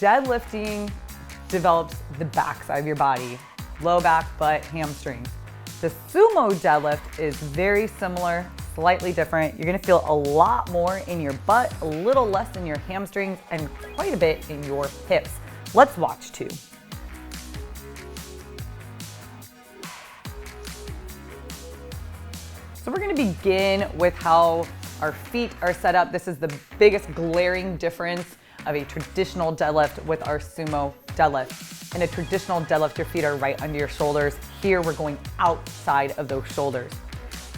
deadlifting develops the backside of your body, low back, butt, hamstrings. The sumo deadlift is very similar, slightly different. You're gonna feel a lot more in your butt, a little less in your hamstrings, and quite a bit in your hips. Let's watch two. So we're gonna begin with how our feet are set up. This is the biggest glaring difference of a traditional deadlift with our sumo deadlift. In a traditional deadlift, your feet are right under your shoulders. Here, we're going outside of those shoulders.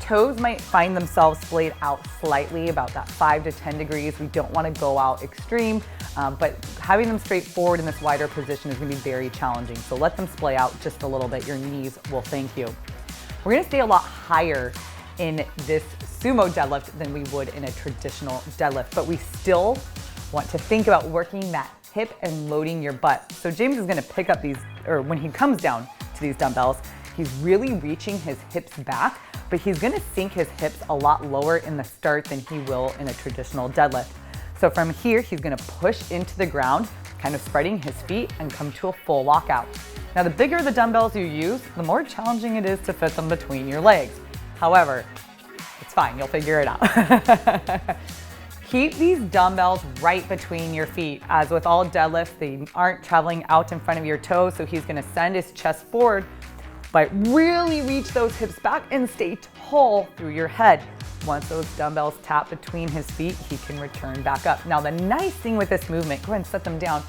Toes might find themselves splayed out slightly, about that 5 to 10 degrees. We don't wanna go out extreme, but having them straight forward in this wider position is gonna be very challenging. So let them splay out just a little bit. Your knees will thank you. We're gonna stay a lot higher in this sumo deadlift than we would in a traditional deadlift, but we still want to think about working that hip and loading your butt. So James is gonna pick up these, or when he comes down to these dumbbells, he's really reaching his hips back, but he's gonna sink his hips a lot lower in the start than he will in a traditional deadlift. So from here, he's gonna push into the ground, kind of spreading his feet and come to a full lockout. Now, the bigger the dumbbells you use, the more challenging it is to fit them between your legs. However, it's fine, you'll figure it out. Keep these dumbbells right between your feet. As with all deadlifts, they aren't traveling out in front of your toes, so he's gonna send his chest forward, but really reach those hips back and stay tall through your head. Once those dumbbells tap between his feet, he can return back up. Now, the nice thing with this movement, go ahead and set them down,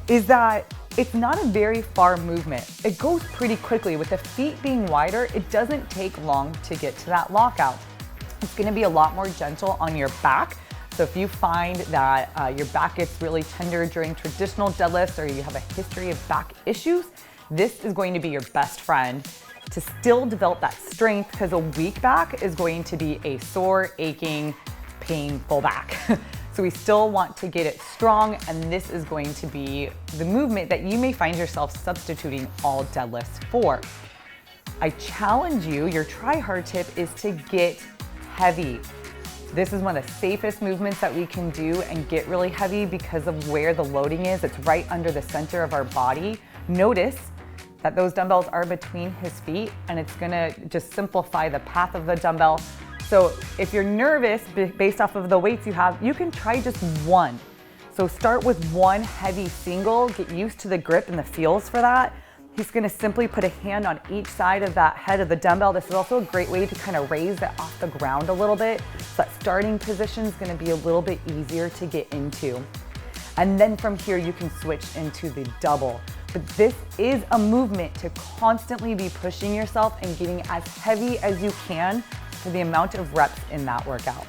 is that it's not a very far movement. It goes pretty quickly. With the feet being wider, it doesn't take long to get to that lockout. It's gonna be a lot more gentle on your back. So if you find that your back gets really tender during traditional deadlifts, or you have a history of back issues, this is going to be your best friend to still develop that strength, because a weak back is going to be a sore, aching, painful back. So we still want to get it strong, and this is going to be the movement that you may find yourself substituting all deadlifts for. I challenge you, your try hard tip is to get heavy. This is one of the safest movements that we can do and get really heavy because of where the loading is. It's right under the center of our body. Notice that those dumbbells are between his feet, and it's gonna just simplify the path of the dumbbell. So if you're nervous based off of the weights you have, you can try just one. So start with one heavy single, get used to the grip and the feels for that. He's gonna simply put a hand on each side of that head of the dumbbell. This is also a great way to kind of raise that off the ground a little bit. So that starting position is gonna be a little bit easier to get into. And then from here, you can switch into the double. But this is a movement to constantly be pushing yourself and getting as heavy as you can for the amount of reps in that workout.